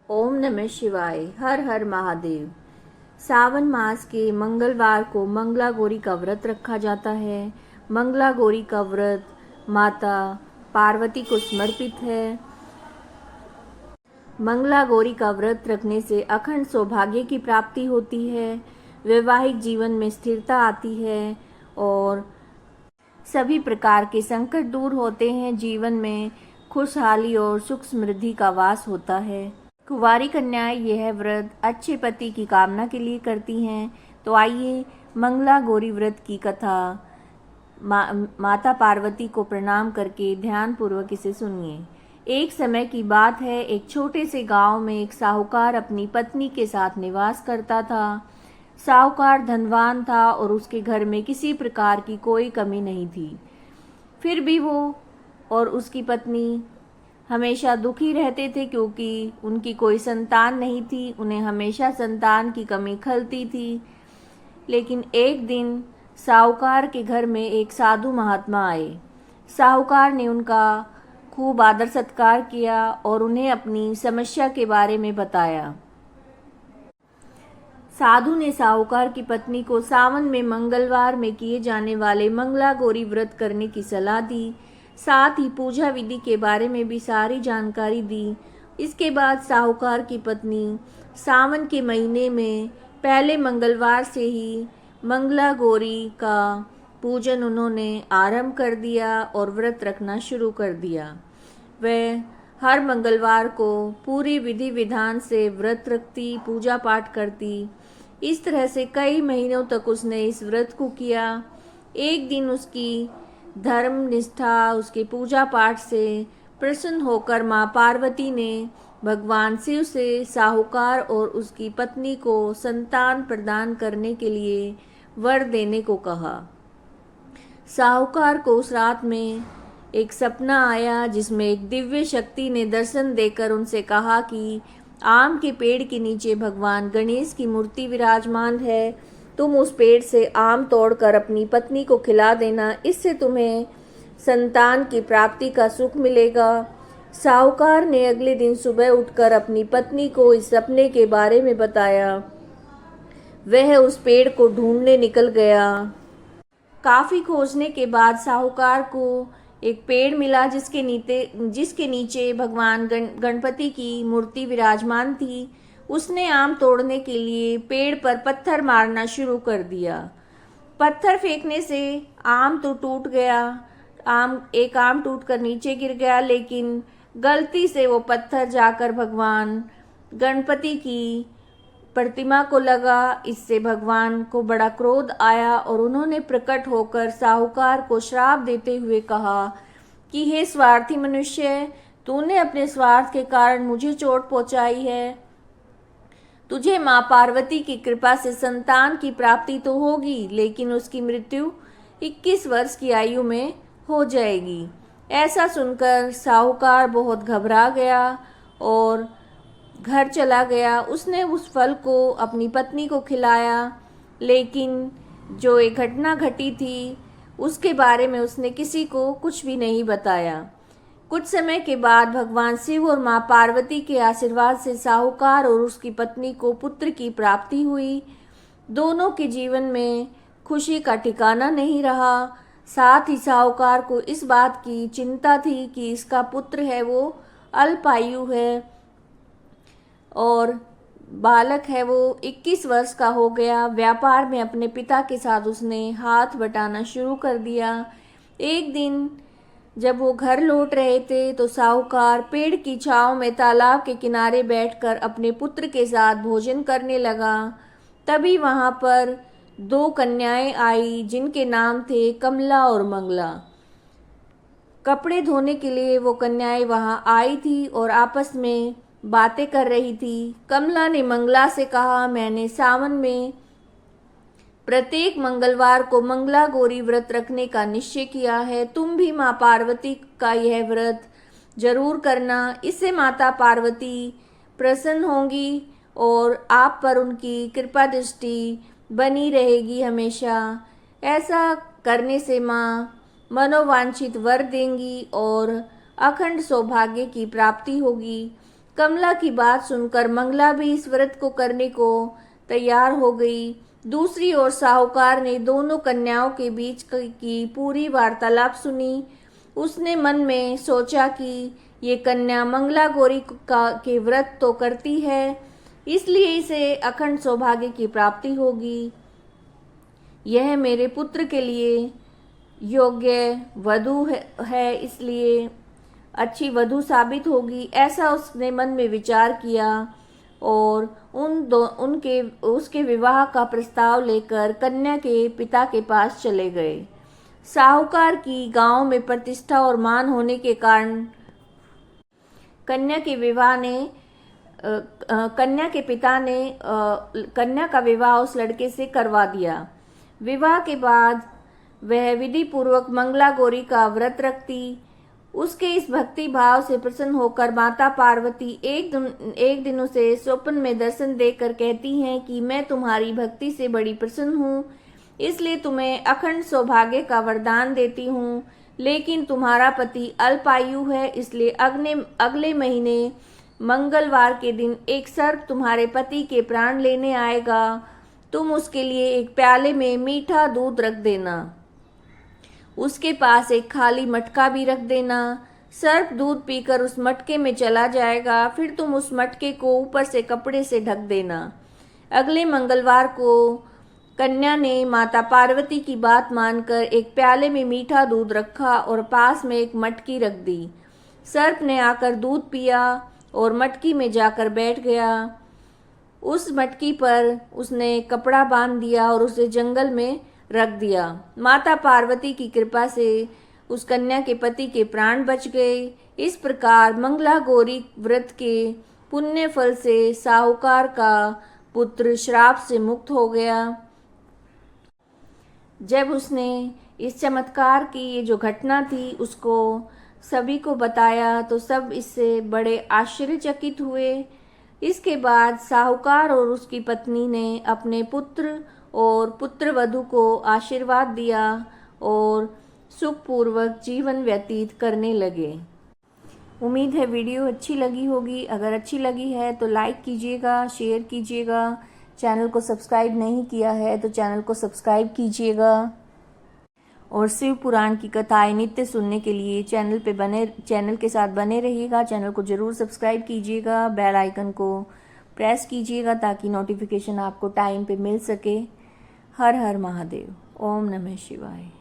ओम नमः शिवाय। हर हर महादेव। सावन मास के मंगलवार को मंगला गौरी का व्रत रखा जाता है। मंगला गौरी का व्रत माता पार्वती को समर्पित है। मंगला गौरी का व्रत रखने से अखंड सौभाग्य की प्राप्ति होती है, वैवाहिक जीवन में स्थिरता आती है और सभी प्रकार के संकट दूर होते हैं। जीवन में खुशहाली और सुख समृद्धि का वास होता है। कुंवारी कन्याएं यह व्रत अच्छे पति की कामना के लिए करती हैं। तो आइए मंगला गौरी व्रत की कथा माता पार्वती को प्रणाम करके ध्यान पूर्वक इसे सुनिए। एक समय की बात है, एक छोटे से गांव में एक साहूकार अपनी पत्नी के साथ निवास करता था। साहूकार धनवान था और उसके घर में किसी प्रकार की कोई कमी नहीं थी। फिर भी वो और उसकी पत्नी हमेशा दुखी रहते थे क्योंकि उनकी कोई संतान नहीं थी। उन्हें हमेशा संतान की कमी खलती थी। लेकिन एक दिन साहूकार के घर में एक साधु महात्मा आए। साहूकार ने उनका खूब आदर सत्कार किया और उन्हें अपनी समस्या के बारे में बताया। साधु ने साहूकार की पत्नी को सावन में मंगलवार में किए जाने वाले मंगला गौरी व्रत करने की सलाह दी। साथ ही पूजा विधि के बारे में भी सारी जानकारी दी। इसके बाद साहूकार की पत्नी सावन के महीने में पहले मंगलवार से ही मंगला गौरी का पूजन उन्होंने आरंभ कर दिया और व्रत रखना शुरू कर दिया। वह हर मंगलवार को पूरी विधि विधान से व्रत रखती, पूजा पाठ करती। इस तरह से कई महीनों तक उसने इस व्रत को किया। एक दिन उसकी धर्म निष्ठा, उसके पूजा पाठ से प्रसन्न होकर माँ पार्वती ने भगवान शिव से साहूकार और उसकी पत्नी को संतान प्रदान करने के लिए वर देने को कहा। साहूकार को उस रात में एक सपना आया जिसमें एक दिव्य शक्ति ने दर्शन देकर उनसे कहा कि आम के पेड़ के नीचे भगवान गणेश की मूर्ति विराजमान है। तुम उस पेड़ से आम तोड़कर अपनी पत्नी को खिला देना, इससे तुम्हें संतान की प्राप्ति का सुख मिलेगा। साहूकार ने अगले दिन सुबह उठकर अपनी पत्नी को इस सपने के बारे में बताया। वह उस पेड़ को ढूंढने निकल गया। काफी खोजने के बाद साहूकार को एक पेड़ मिला जिसके नीचे भगवान गणपति की मूर्ति विराजमान थी। उसने आम तोड़ने के लिए पेड़ पर पत्थर मारना शुरू कर दिया। पत्थर फेंकने से आम तो टूट गया। एक आम टूटकर नीचे गिर गया, लेकिन गलती से वो पत्थर जाकर भगवान गणपति की प्रतिमा को लगा। इससे भगवान को बड़ा क्रोध आया और उन्होंने प्रकट होकर साहूकार को श्राप देते हुए कहा कि हे स्वार्थी मनुष्य, तूने अपने स्वार्थ के कारण मुझे चोट पहुंचाई है। तुझे माँ पार्वती की कृपा से संतान की प्राप्ति तो होगी, लेकिन उसकी मृत्यु 21 वर्ष की आयु में हो जाएगी। ऐसा सुनकर साहूकार बहुत घबरा गया और घर चला गया। उसने उस फल को अपनी पत्नी को खिलाया, लेकिन जो एक घटना घटी थी उसके बारे में उसने किसी को कुछ भी नहीं बताया। कुछ समय के बाद भगवान शिव और माँ पार्वती के आशीर्वाद से साहूकार और उसकी पत्नी को पुत्र की प्राप्ति हुई। दोनों के जीवन में खुशी का ठिकाना नहीं रहा। साथ ही साहूकार को इस बात की चिंता थी कि इसका पुत्र है वो अल्पायु है और बालक है वो 21 वर्ष का हो गया। व्यापार में अपने पिता के साथ उसने हाथ बटाना शुरू कर दिया। एक दिन जब वो घर लौट रहे थे तो साहूकार पेड़ की छांव में तालाब के किनारे बैठकर अपने पुत्र के साथ भोजन करने लगा। तभी वहां पर 2 कन्याएं आई जिनके नाम थे कमला और मंगला। कपड़े धोने के लिए वो कन्याएं वहां आई थी और आपस में बातें कर रही थी। कमला ने मंगला से कहा, मैंने सावन में प्रत्येक मंगलवार को मंगला गौरी व्रत रखने का निश्चय किया है। तुम भी माँ पार्वती का यह व्रत जरूर करना। इससे माता पार्वती प्रसन्न होंगी और आप पर उनकी कृपा दृष्टि बनी रहेगी हमेशा। ऐसा करने से माँ मनोवांछित वर देंगी और अखंड सौभाग्य की प्राप्ति होगी। कमला की बात सुनकर मंगला भी इस व्रत को करने को तैयार हो गई। दूसरी ओर साहूकार ने दोनों कन्याओं के बीच की पूरी वार्तालाप सुनी। उसने मन में सोचा कि ये कन्या मंगला गौरी के व्रत तो करती है, इसलिए इसे अखंड सौभाग्य की प्राप्ति होगी। यह मेरे पुत्र के लिए योग्य वधू है, इसलिए अच्छी वधू साबित होगी, ऐसा उसने मन में विचार किया और उसके विवाह का प्रस्ताव लेकर कन्या के पिता के पास चले गए। साहूकार की गांव में प्रतिष्ठा और मान होने के कारण कन्या के पिता ने कन्या का विवाह उस लड़के से करवा दिया। विवाह के बाद वह विधि पूर्वक मंगला गौरी का व्रत रखती। उसके इस भक्ति भाव से प्रसन्न होकर माता पार्वती एक दिन उसे स्वप्न में दर्शन देकर कहती हैं कि मैं तुम्हारी भक्ति से बड़ी प्रसन्न हूँ, इसलिए तुम्हें अखंड सौभाग्य का वरदान देती हूँ। लेकिन तुम्हारा पति अल्पायु है, इसलिए अगले महीने मंगलवार के दिन एक सर्प तुम्हारे पति के प्राण लेने आएगा। तुम उसके लिए एक प्याले में मीठा दूध रख देना, उसके पास एक खाली मटका भी रख देना। सर्प दूध पीकर उस मटके में चला जाएगा, फिर तुम उस मटके को ऊपर से कपड़े से ढक देना। अगले मंगलवार को कन्या ने माता पार्वती की बात मानकर एक प्याले में मीठा दूध रखा और पास में एक मटकी रख दी। सर्प ने आकर दूध पिया और मटकी में जाकर बैठ गया। उस मटकी पर उसने कपड़ा बांध दिया और उसे जंगल में रख दिया। माता पार्वती की कृपा से उस कन्या के पति के प्राण बच गए। इस प्रकार मंगला गौरी व्रत के पुण्य फल से साहूकार का पुत्र श्राप से मुक्त हो गया। जब उसने इस चमत्कार की ये जो घटना थी उसको सभी को बताया तो सब इससे बड़े आश्चर्यचकित हुए। इसके बाद साहूकार और उसकी पत्नी ने अपने पुत्र और पुत्रवधू को आशीर्वाद दिया और सुखपूर्वक जीवन व्यतीत करने लगे। उम्मीद है वीडियो अच्छी लगी होगी। अगर अच्छी लगी है तो लाइक कीजिएगा, शेयर कीजिएगा। चैनल को सब्सक्राइब नहीं किया है तो चैनल को सब्सक्राइब कीजिएगा। और शिव पुराण की कथाएं नित्य सुनने के लिए चैनल के साथ बने रहिएगा। चैनल को जरूर सब्सक्राइब कीजिएगा, बेल आइकन को प्रेस कीजिएगा ताकि नोटिफिकेशन आपको टाइम पे मिल सके। हर हर महादेव। ओम नमः शिवाय।